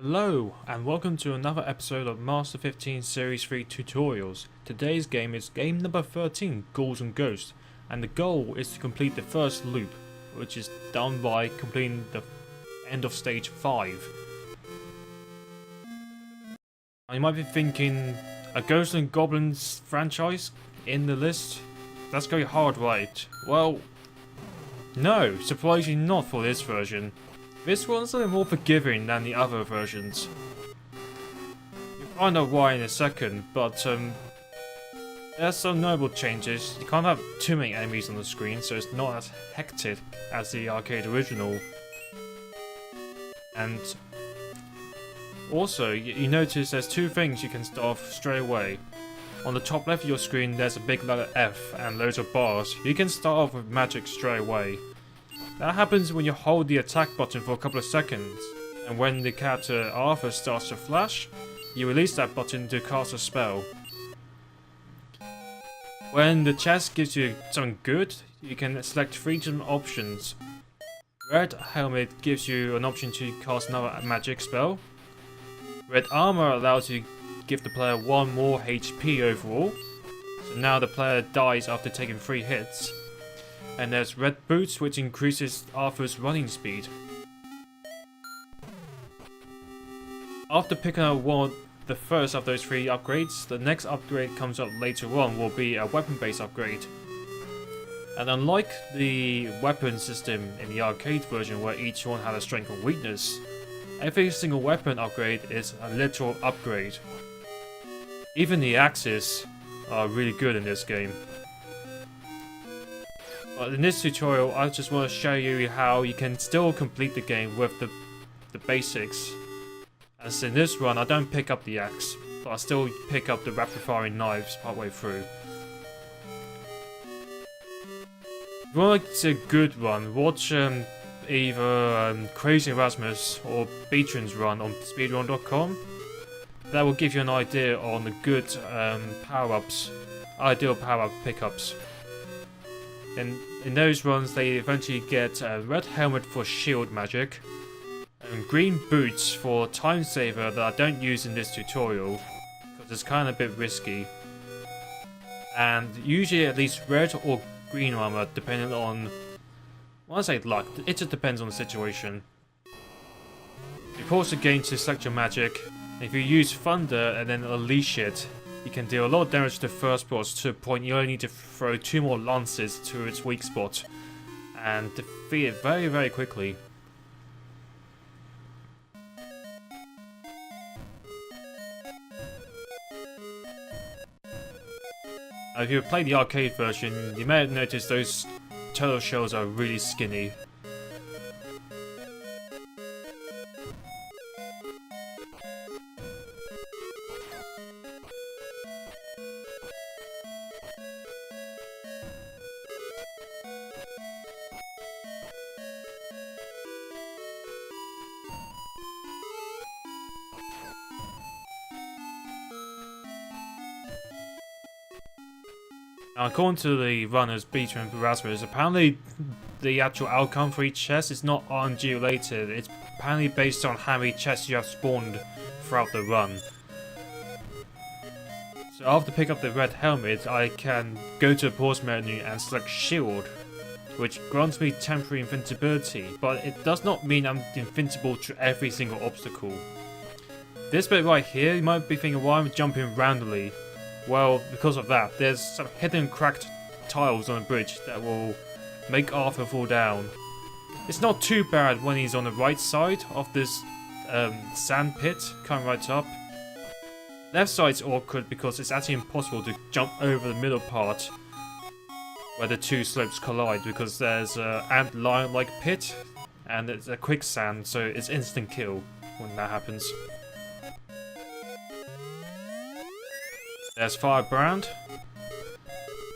Hello, and welcome to another episode of Master 15 Series 3 Tutorials. Today's game is game number 13, Ghouls and Ghosts, and the goal is to complete the first loop, which is done by completing the end of stage 5. Now you might be thinking, a Ghosts and Goblins franchise in the list? That's going hard, right? Well, no, surprisingly not for this version. This one's a little more forgiving than the other versions. You'll find out why in a second, but there's some notable changes. You can't have too many enemies on the screen, so it's not as hectic as the arcade original. And also, you notice there's two things you can start off straight away. On the top left of your screen, there's a big letter F and loads of bars. You can start off with magic straight away. That happens when you hold the attack button for a couple of seconds, and when the character Arthur starts to flash, you release that button to cast a spell. When the chest gives you something good, you can select 3 different options. Red Helmet gives you an option to cast another magic spell. Red Armor allows you to give the player 1 more HP overall, so now the player dies after taking 3 hits. And there's Red Boots, which increases Arthur's running speed. After picking out the first of those 3 upgrades, the next upgrade comes up later on will be a weapon-based upgrade. And unlike the weapon system in the arcade version where each one had a strength and weakness, every single weapon upgrade is a literal upgrade. Even the axes are really good in this game. But in this tutorial, I just want to show you how you can still complete the game with the basics. As in this run, I don't pick up the axe, but I still pick up the rapid-firing knives partway through. If you want to see a good run, watch either Crazy Erasmus or Beatron's run on speedrun.com. That will give you an idea on the good power-ups, ideal power-up pickups. And in those runs, they eventually get a red helmet for shield magic, and green boots for time saver that I don't use in this tutorial, because it's kind of a bit risky. And usually at least red or green armor, depending on, when I say luck, it just depends on the situation. You pause the game to select your magic, and if you use thunder and then unleash it, you can deal a lot of damage to the first boss to the point you only need to throw 2 more lances to its weak spot and defeat it very, very quickly. Now, if you played the arcade version, you may have noticed those turtle shells are really skinny. Now, according to the runners, Beta and Erasmus, apparently the actual outcome for each chest is not RNG related. It's apparently based on how many chests you have spawned throughout the run. So after pick up the red helmet, I can go to the pause menu and select shield, which grants me temporary invincibility, but it does not mean I'm invincible to every single obstacle. This bit right here, you might be thinking why I'm jumping randomly. Well, because of that, there's some hidden cracked tiles on the bridge that will make Arthur fall down. It's not too bad when he's on the right side of this sand pit, coming right up. Left side's awkward because it's actually impossible to jump over the middle part where the 2 slopes collide, because there's an ant lion-like pit and it's a quicksand, so it's instant kill when that happens. There's Firebrand.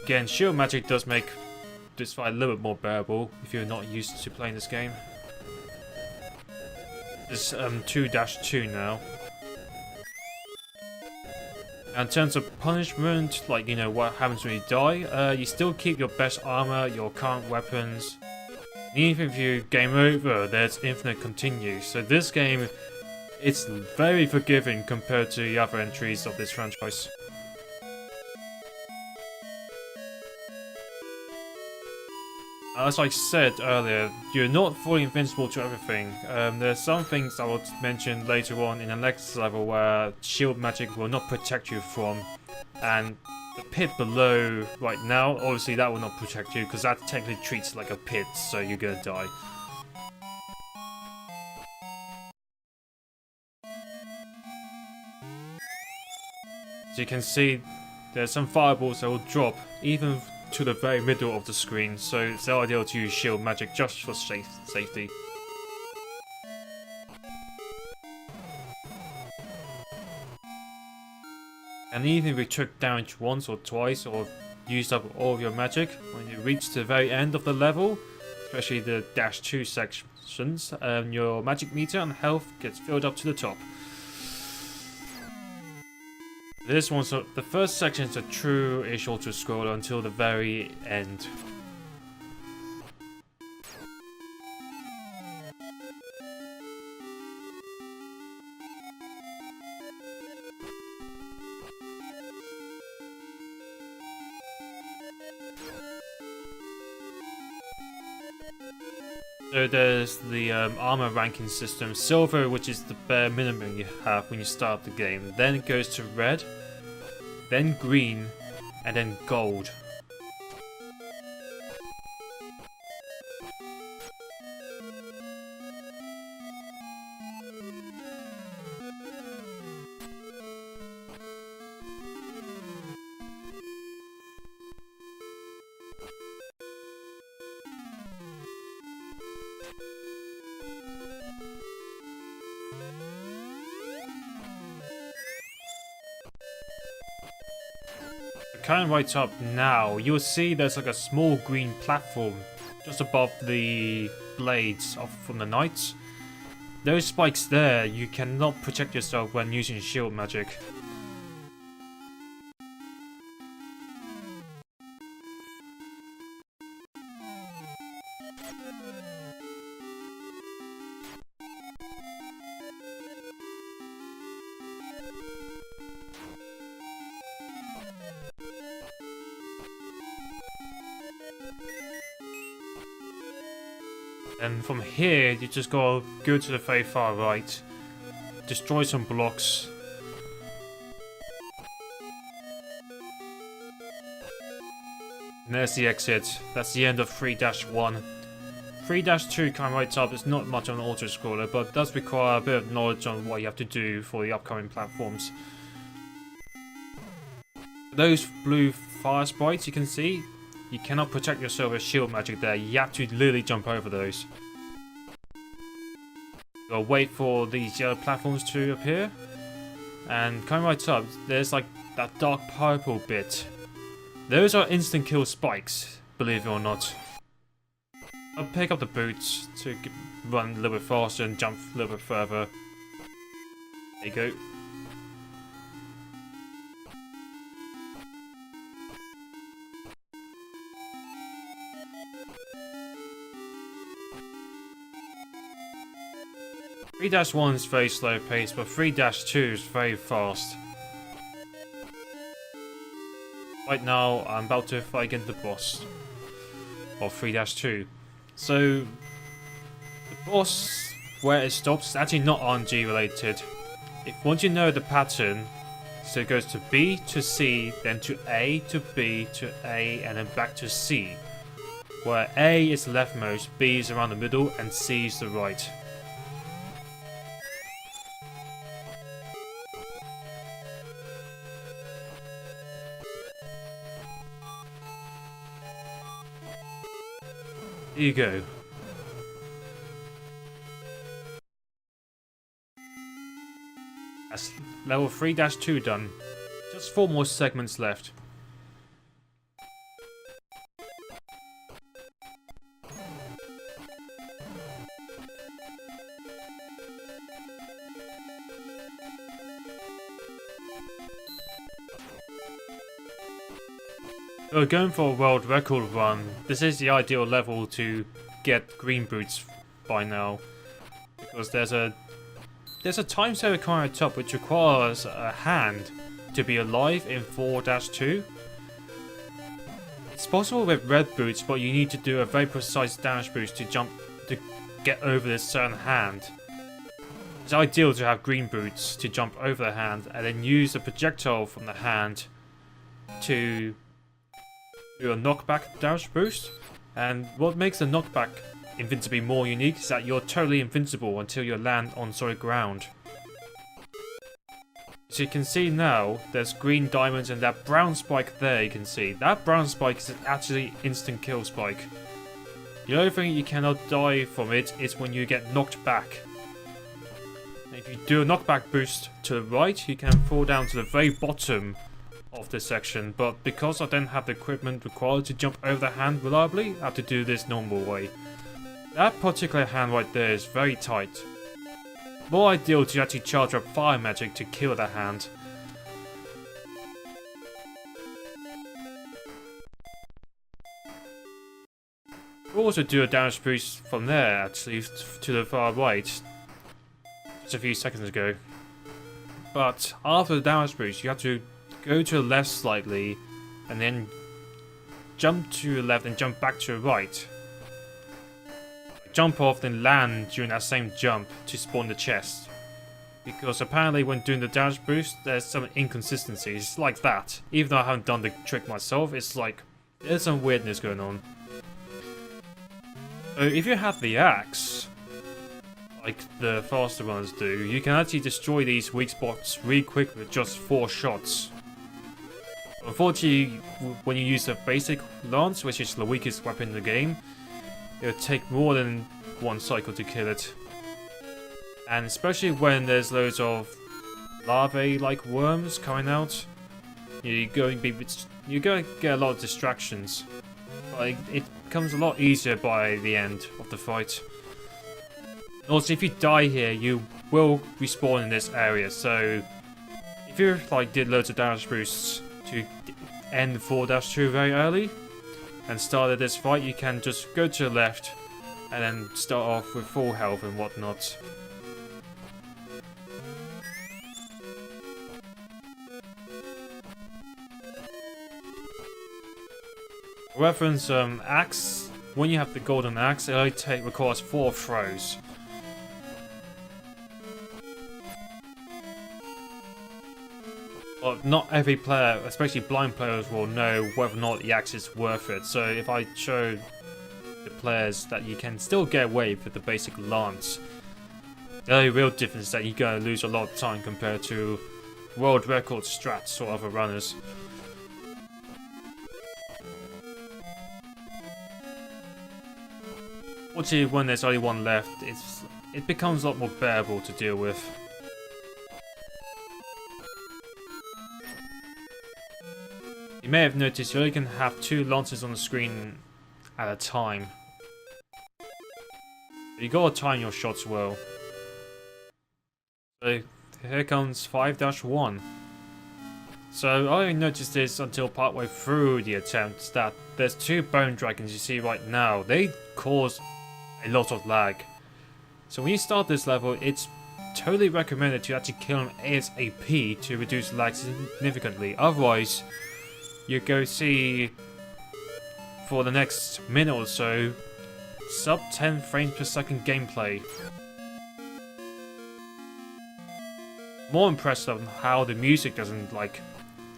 Again, shield magic does make this fight a little bit more bearable if you're not used to playing this game. It's 2-2 now. And in terms of punishment, like, you know, what happens when you die, you still keep your best armor, your current weapons. And even if you game over, there's infinite continue. So this game It's very forgiving compared to the other entries of this franchise. As I said earlier, you're not fully invincible to everything. There's some things I will mention later on in the next level where shield magic will not protect you from, and the pit below right now, obviously that will not protect you because that technically treats it like a pit, so you're gonna die. As you can see, there's some fireballs that will drop even to the very middle of the screen, so it's ideal to use shield magic just for safety. And even if you took damage once or twice or used up all of your magic, when you reach the very end of the level, especially the -2 sections, your magic meter and health gets filled up to the top. This one, so the first section is a true-ish auto-scroller until the very end. So there's the armor ranking system. Silver, which is the bare minimum you have when you start the game. Then it goes to red, then green, and then gold. Coming right up now, you'll see there's like a small green platform just above the blades from the knights. Those spikes there, you cannot protect yourself when using shield magic. And from here, you just gotta go to the very far right, destroy some blocks. And there's the exit. That's the end of 3-1. 3-2 coming right up is not much of an auto-scroller, but does require a bit of knowledge on what you have to do for the upcoming platforms. Those blue fire sprites you can see, you cannot protect yourself with shield magic there. You have to literally jump over those. You'll wait for these yellow platforms to appear. And coming right up, there's like that dark purple bit. Those are instant kill spikes, believe it or not. I'll pick up the boots to run a little bit faster and jump a little bit further. There you go. 3-1 is very slow paced, but 3-2 is very fast. Right now, I'm about to fight against the boss of 3-2. So, the boss, where it stops, is actually not RNG related. Once you know the pattern, so it goes to B to C, then to A to B to A, and then back to C. Where A is leftmost, B is around the middle, and C is the right. Here you go. That's level 3-2 done. Just 4 more segments left. So going for a world record run, this is the ideal level to get green boots by now. Because there's a there's a time saver icon at the top which requires a hand to be alive in 4-2. It's possible with red boots, but you need to do a very precise dash boost to jump to get over this certain hand. It's ideal to have green boots to jump over the hand and then use the projectile from the hand to do a knockback dash boost. And what makes the knockback invincibility more unique is that you're totally invincible until you land on solid ground. So you can see now, there's green diamonds and that brown spike there you can see. That brown spike is actually instant kill spike. The only thing you cannot die from it is when you get knocked back. If you do a knockback boost to the right, you can fall down to the very bottom of this section, but because I don't have the equipment required to jump over the hand reliably, I have to do this normal way. That particular hand right there is very tight. More ideal to actually charge up fire magic to kill that hand. We'll also do a damage boost from there, actually, to the far right. Just a few seconds ago. But after the damage boost, you have to go to the left slightly, and then jump to the left and jump back to the right. Jump off, then land during that same jump to spawn the chest. Because apparently when doing the damage boost, there's some inconsistencies, like that. Even though I haven't done the trick myself, it's like, there's some weirdness going on. So if you have the axe, like the faster ones do, you can actually destroy these weak spots really quick with just 4 shots. Unfortunately, when you use the basic lance, which is the weakest weapon in the game, it would take more than 1 cycle to kill it. And especially when there's loads of larvae-like worms coming out, you're going to get a lot of distractions. Like, it becomes a lot easier by the end of the fight. Also, if you die here, you will respawn in this area, so if you did loads of damage boosts to end 4-2 very early and started this fight, you can just go to the left and then start off with full health and whatnot. Reference axe, when you have the golden axe, it only requires 4 throws. But not every player, especially blind players, will know whether or not the axe is worth it. So if I show the players that you can still get away with the basic lance, the only real difference is that you're going to lose a lot of time compared to world record strats or other runners. Fortunately, when there's only one left, it becomes a lot more bearable to deal with. You may have noticed you only can have 2 lances on the screen at a time. You gotta time your shots well. So here comes 5-1. So I only noticed this until partway through the attempt that there's 2 bone dragons you see right now. They cause a lot of lag. So when you start this level, it's totally recommended to actually kill them ASAP to reduce lag significantly. Otherwise, you go see for the next minute or so sub 10 frames per second gameplay. More impressed on how the music doesn't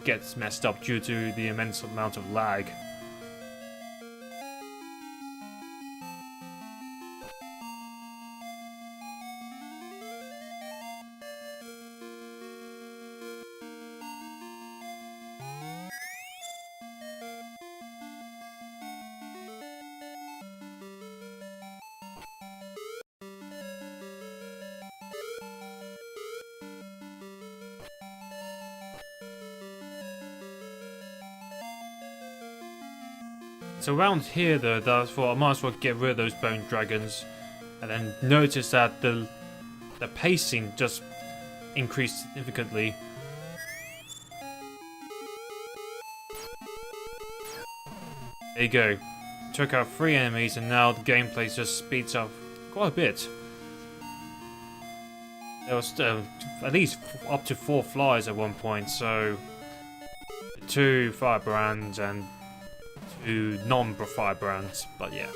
get messed up due to the immense amount of lag. So around here though, that's what I might as well get rid of those bone dragons, and then notice that the pacing just increased significantly. There you go. Took out 3 enemies and now the gameplay just speeds up quite a bit. there was at least up to 4 flyers at one point, so 2 firebrands and 2 non-firebrands, but yeah.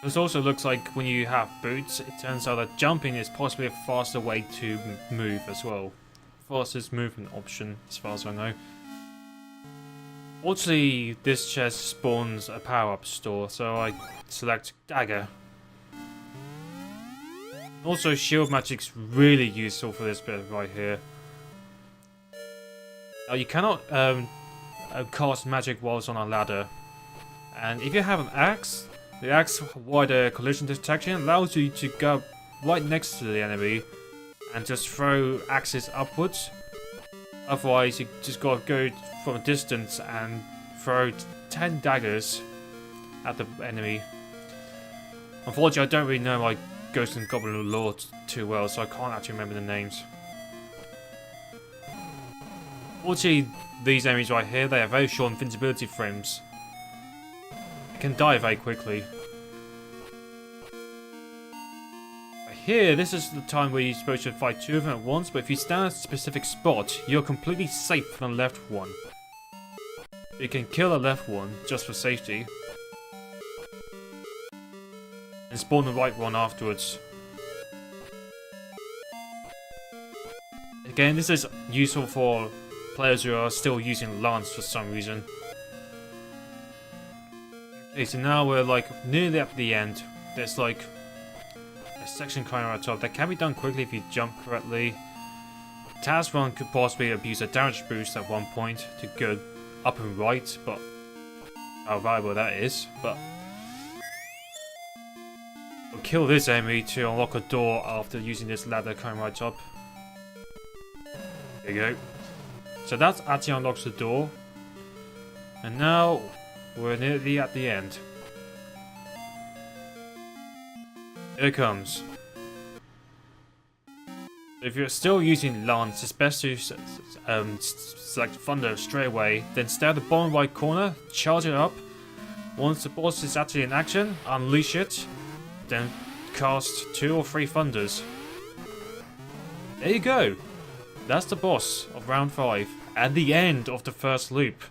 This also looks like when you have boots, it turns out that jumping is possibly a faster way to move as well. Fastest movement option, as far as I know. Fortunately, this chest spawns a power-up store, so I select Dagger. Also, shield magic's really useful for this bit right here. Now, you cannot cast magic whilst on a ladder, and if you have an axe, the axe wider collision detection allows you to go right next to the enemy and just throw axes upwards. Otherwise, you just gotta go from a distance and throw 10 daggers at the enemy. Unfortunately, I don't really know my Ghost and Goblin lore too well, so I can't actually remember the names. Fortunately, these enemies right here, they have very short invincibility frames. They can die very quickly. Here, this is the time where you're supposed to fight 2 of them at once, but if you stand at a specific spot, you're completely safe from the left one. You can kill the left one, just for safety. And spawn the right one afterwards. Again, this is useful for players who are still using Lance for some reason. Okay, so now we're like nearly at the end. There's like a section coming right top that can be done quickly if you jump correctly. Tazron could possibly abuse a damage boost at one point to go up and right, but how valuable that is. But we'll kill this enemy to unlock a door after using this ladder coming right up. There you go. So that actually unlocks the door. And now we're nearly at the end. Here it comes. If you're still using Lance, it's best to select Thunder straight away, then stay at the bottom right corner, charge it up. Once the boss is actually in action, unleash it, then cast 2 or 3 Thunders. There you go. That's the boss of round 5, and the end of the first loop.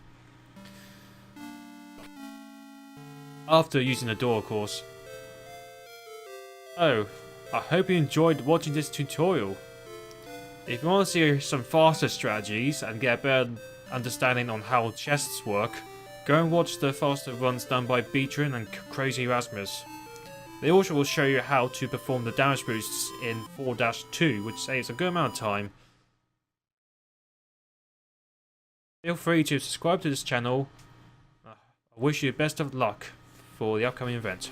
After using the door, of course. Oh, I hope you enjoyed watching this tutorial. If you want to see some faster strategies and get a better understanding on how chests work, go and watch the faster runs done by Beatron and Crazy Rasmus. They also will show you how to perform the damage boosts in 4-2, which saves a good amount of time. Feel free to subscribe to this channel. I wish you the best of luck for the upcoming event.